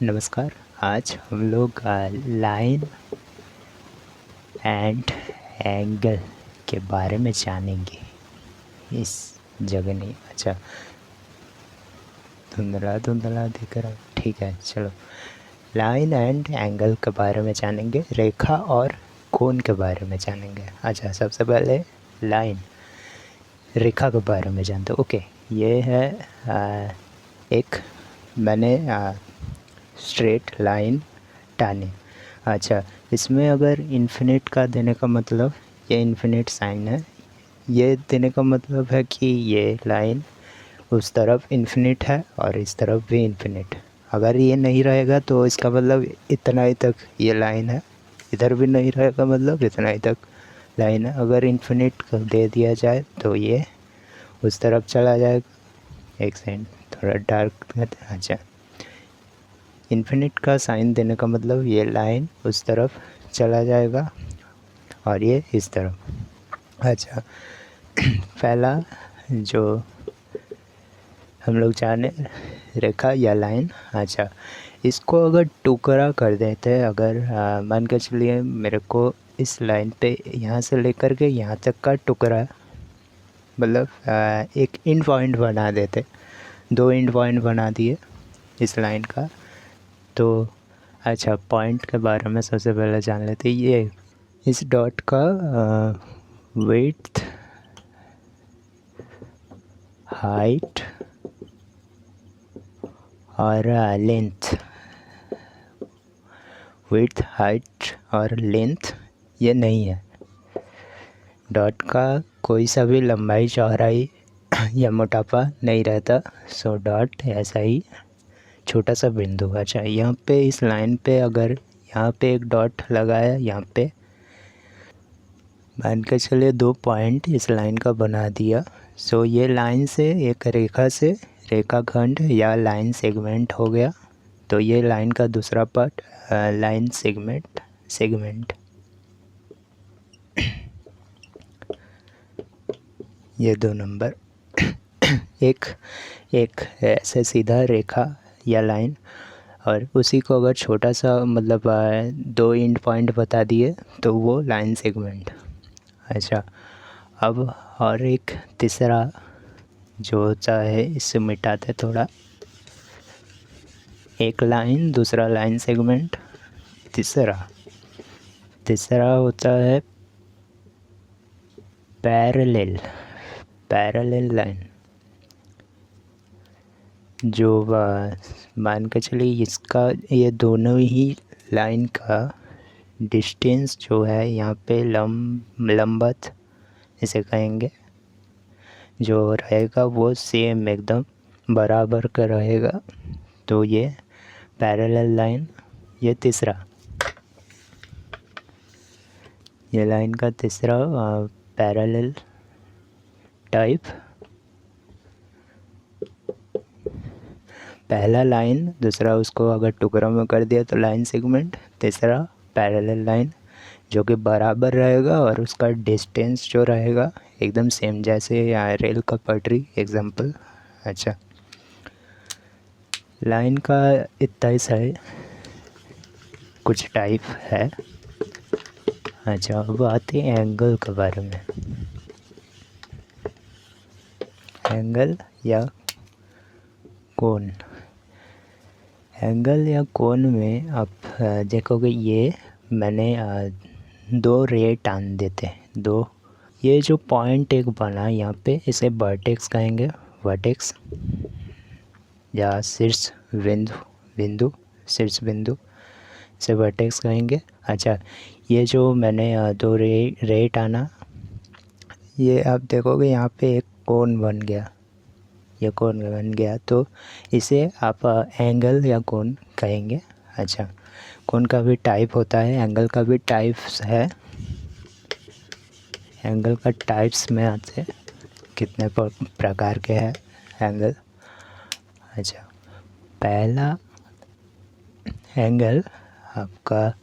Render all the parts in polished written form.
नमस्कार। आज हम लोग लाइन एंड एंगल के बारे में जानेंगे। इस जगह नहीं, अच्छा धुंधला धुंधला दिख रहा है, ठीक है चलो। लाइन एंड एंगल के बारे में जानेंगे, रेखा और कोण के बारे में जानेंगे। अच्छा, सबसे पहले लाइन रेखा के बारे में जानते हो। ओके, ये है एक मैंने स्ट्रेट लाइन टानी। अच्छा, इसमें अगर इन्फिनिट का देने का मतलब, ये इन्फिनिट साइन है, ये देने का मतलब है कि ये लाइन उस तरफ इन्फिनिट है और इस तरफ भी इन्फिनिट। अगर ये नहीं रहेगा तो इसका मतलब इतना ही तक ये लाइन है, इधर भी नहीं रहेगा मतलब इतना ही तक लाइन है। अगर इन्फिनिट दे दिया जाए तो ये उस तरफ चला जाएगा। एक सेकंड, थोड़ा डार्क। अच्छा, इन्फिनिट का साइन देने का मतलब ये लाइन उस तरफ चला जाएगा और ये इस तरफ। अच्छा, पहला जो हम लोग जाने रेखा या लाइन। अच्छा, इसको अगर टुकड़ा कर देते हैं, अगर मान के चलिए मेरे को इस लाइन पे यहाँ से लेकर के यहाँ तक का टुकड़ा, मतलब एक इंड पॉइंट बना देते, 2 इंड पॉइंट बना दिए इस लाइन का। तो अच्छा, पॉइंट के बारे में सबसे पहले जान लेते। ये इस डॉट का विड्थ, हाइट और लेंथ, विड्थ हाइट और लेंथ ये नहीं है। डॉट का कोई सा भी लंबाई चौड़ाई या मोटापा नहीं रहता। सो डॉट ऐसा ही छोटा सा बिंदु। अच्छा, यहाँ पे इस लाइन पे अगर यहाँ पे एक डॉट लगाया, यहाँ पे मान के चलिए 2 पॉइंट इस लाइन का बना दिया। सो ये लाइन से एक रेखा से रेखाखंड या लाइन सेगमेंट हो गया। तो ये लाइन का दूसरा पार्ट लाइन सेगमेंट ये 2 नंबर। एक एक ऐसे सीधा रेखा या लाइन, और उसी को अगर छोटा सा मतलब 2 इंड पॉइंट बता दिए तो वो लाइन सेगमेंट। अच्छा, अब और एक तीसरा जो होता है, इससे मिटाते थोड़ा। एक लाइन, दूसरा लाइन सेगमेंट, तीसरा होता है पैरेलल लाइन। जो मान के चलिए इसका, ये दोनों ही लाइन का डिस्टेंस जो है यहाँ पे लंबवत इसे कहेंगे, जो रहेगा वो सेम एकदम बराबर का रहेगा। तो ये पैरेलल लाइन। ये तीसरा, ये लाइन का तीसरा पैरेलल टाइप। पहला लाइन, दूसरा उसको अगर टुकड़ा में कर दिया तो लाइन सेगमेंट, तीसरा पैरेलल लाइन जो कि बराबर रहेगा और उसका डिस्टेंस जो रहेगा एकदम सेम, जैसे रेल का पटरी एग्जांपल। अच्छा, लाइन का इतना ही है, कुछ टाइप है। अच्छा, अब आते हैं एंगल के बारे में। एंगल या कोण। एंगल या कोण में आप देखोगे, ये मैंने 2 रे टान देते, 2। ये जो पॉइंट एक बना यहाँ पे, इसे वर्टेक्स कहेंगे, वर्टेक्स या शीर्ष बिंदु शीर्ष बिंदु से वर्टेक्स कहेंगे। अच्छा, ये जो मैंने 2 रे टाना, ये आप देखोगे यहाँ पे एक कोण बन गया, ये कोण बन गया, तो इसे आप एंगल या कोण कहेंगे। अच्छा, कोण का भी टाइप होता है, एंगल का भी टाइप्स है। एंगल का टाइप्स में आते कितने प्रकार के हैं एंगल। अच्छा, पहला एंगल आपका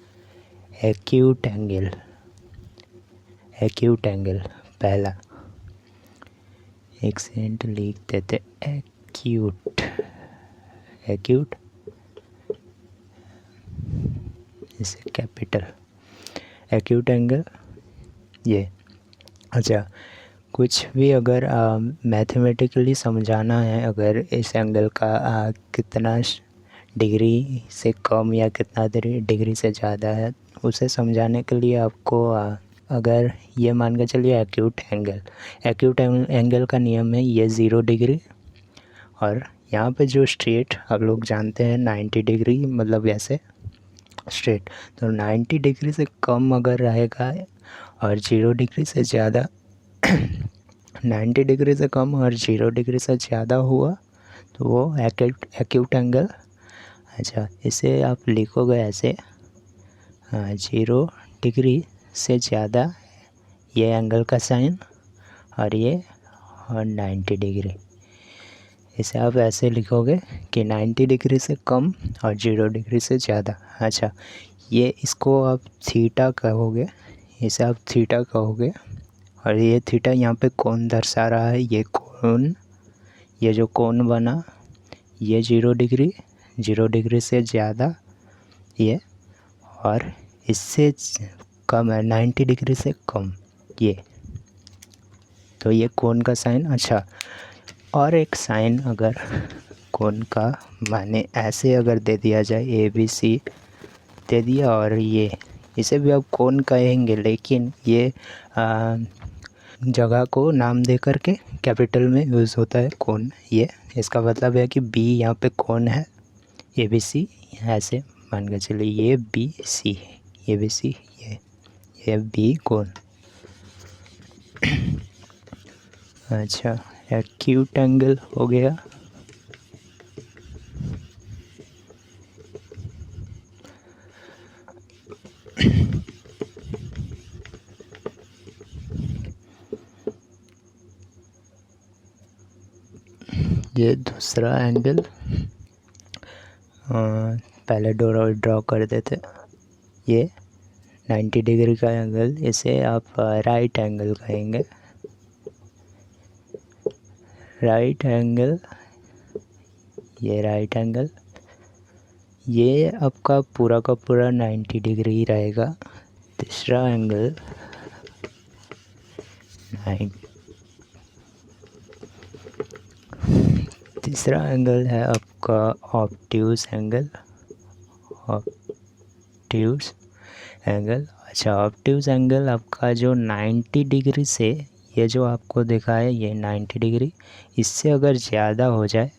एक्यूट एंगल पहला। एक सेंट लिख देते, एक्यूट इसे कैपिटल एक्यूट एंगल ये। अच्छा, कुछ भी अगर मैथमेटिकली समझाना है, अगर इस एंगल का कितना डिग्री से कम या कितना डिग्री से ज़्यादा है, उसे समझाने के लिए आपको अगर ये मान के चलिए एक्यूट एंगल का नियम है ये 0 डिग्री, और यहाँ पे जो स्ट्रेट आप लोग जानते हैं 90 डिग्री, मतलब ऐसे स्ट्रेट, तो 90 डिग्री से कम अगर रहेगा और 0 डिग्री से ज़्यादा 90 डिग्री से कम और 0 डिग्री से ज़्यादा हुआ तो वो एक्यूट एंगल। अच्छा, इसे आप लिखोगे ऐसे 0 डिग्री से ज़्यादा ये एंगल का साइन, और ये 90 डिग्री, इसे आप ऐसे लिखोगे कि 90 डिग्री से कम और 0 डिग्री से ज़्यादा। अच्छा, ये इसको आप थीटा कहोगे, इसे आप थीटा कहोगे, और ये थीटा यहाँ पे कोण दर्शा रहा है, ये कोण, ये जो कोण बना ये 0 डिग्री से ज़्यादा ये, और इससे कम है 90 डिग्री से कम ये, तो ये कोण का साइन। अच्छा, और एक साइन अगर कोण का माने ऐसे अगर दे दिया जाए ABC दे दिया, और ये इसे भी आप कोण कहेंगे, लेकिन ये जगह को नाम दे करके कैपिटल में यूज़ होता है कोण। ये इसका मतलब है कि B यहाँ पे कोण है ABC, ऐसे मान के चलिए ये BC, ये BC, ये B कोण। अच्छा, एक्यूट एंगल हो गया। ये दूसरा एंगल पहले ड्रॉ कर देते, ये 90 डिग्री का एंगल, इसे आप राइट एंगल कहेंगे, राइट एंगल, ये राइट एंगल, ये आपका पूरा का पूरा 90 डिग्री ही रहेगा। तीसरा एंगल तीसरा एंगल है आपका ऑब्ट्यूज एंगल, ऑब्ट्यूज एंगल। अच्छा, ऑब्ट्यूज एंगल आपका जो 90 डिग्री से, ये जो आपको दिखा है ये 90 डिग्री, इससे अगर ज़्यादा हो जाए,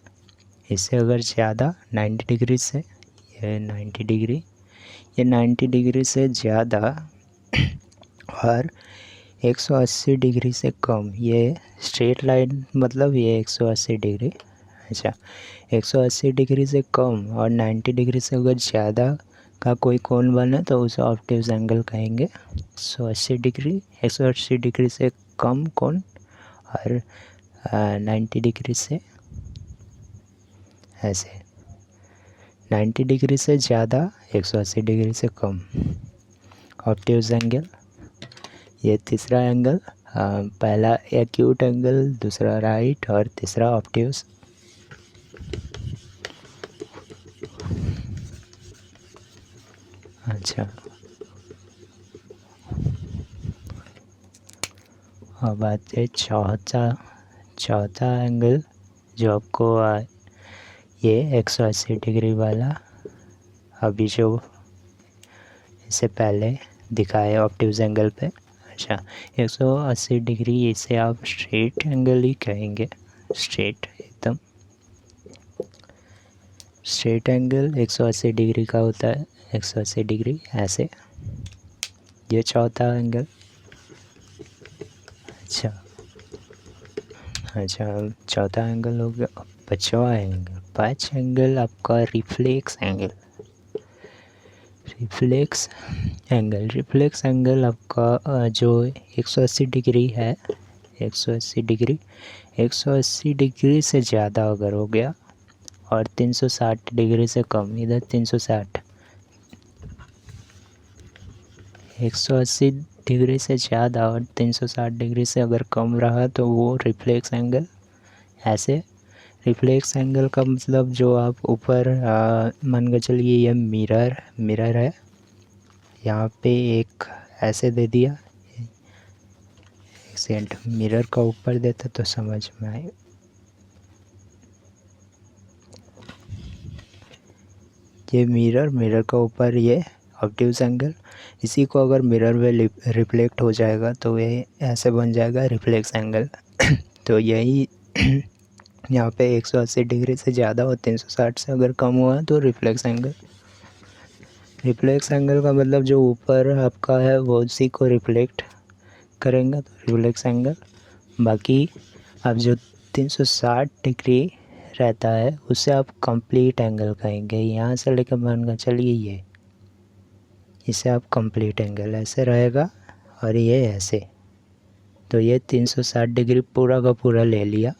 इससे अगर ज़्यादा 90 डिग्री से, ये 90 डिग्री, ये 90 डिग्री से ज़्यादा और 180 डिग्री से कम, ये स्ट्रेट लाइन मतलब ये 180 डिग्री। अच्छा, 180 डिग्री से कम और 90 डिग्री से अगर ज़्यादा का कोई कोण बने तो उसे ऑब्ट्यूज एंगल कहेंगे। 180 डिग्री, 180 डिग्री से कम कोण और 90 डिग्री से ऐसे, 90 डिग्री से ज़्यादा, 180 डिग्री से कम, ऑब्ट्यूज एंगल। ये तीसरा एंगल, पहला एक्यूट एंगल, दूसरा राइट और तीसरा ऑब्ट्यूज। अच्छा, अब आते चौथा एंगल जो आपको ये 180 डिग्री वाला, अभी जो इससे पहले दिखाए ऑब्ट्यूज एंगल पे। अच्छा, 180 डिग्री, इसे आप स्ट्रेट एंगल ही कहेंगे, स्ट्रेट, एकदम स्ट्रेट एंगल 180 डिग्री का होता है, 180 डिग्री ऐसे, ये चौथा एंगल। अच्छा, चौथा एंगल हो गया। पाँचवा एंगल आपका रिफ्लेक्स एंगल, रिफ्लेक्स एंगल आपका जो 180 डिग्री है, 180 डिग्री से ज़्यादा अगर हो गया और 360 डिग्री से कम, इधर 360, 180 डिग्री से ज़्यादा और 360 डिग्री से अगर कम रहा तो वो रिफ्लेक्स एंगल। ऐसे रिफ्लेक्स एंगल का मतलब जो आप ऊपर मान के चलिए ये मिरर है, यहाँ पे एक ऐसे दे दिया, एक सेंट मिरर का ऊपर देता तो समझ में आए। ये मिरर का ऊपर ये ऑब्ट्यूज एंगल, इसी को अगर मिरर में रिफ्लेक्ट हो जाएगा तो ये ऐसे बन जाएगा रिफ्लेक्स एंगल। तो यही यहाँ पे 180 डिग्री से ज़्यादा और 360 से अगर कम हुआ तो रिफ्लेक्स एंगल। रिफ्लेक्स एंगल का मतलब जो ऊपर आपका है वो उसी को रिफ्लेक्ट करेंगे तो रिफ्लेक्स एंगल। बाकी अब जो 360 डिग्री रहता है उसे आप कंप्लीट एंगल कहेंगे। यहाँ से लेकर मान कर चलिए ये, इसे आप कंप्लीट एंगल ऐसे रहेगा और ये ऐसे, तो ये 360 डिग्री पूरा का पूरा ले लिया।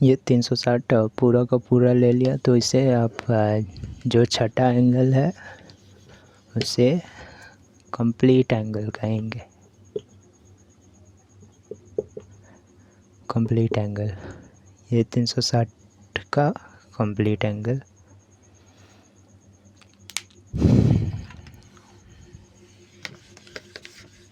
ये 360 पूरा का पूरा ले लिया, तो इसे आप जो छठा एंगल है उसे कंप्लीट एंगल कहेंगे। कंप्लीट एंगल, ये 360 का कंप्लीट एंगल।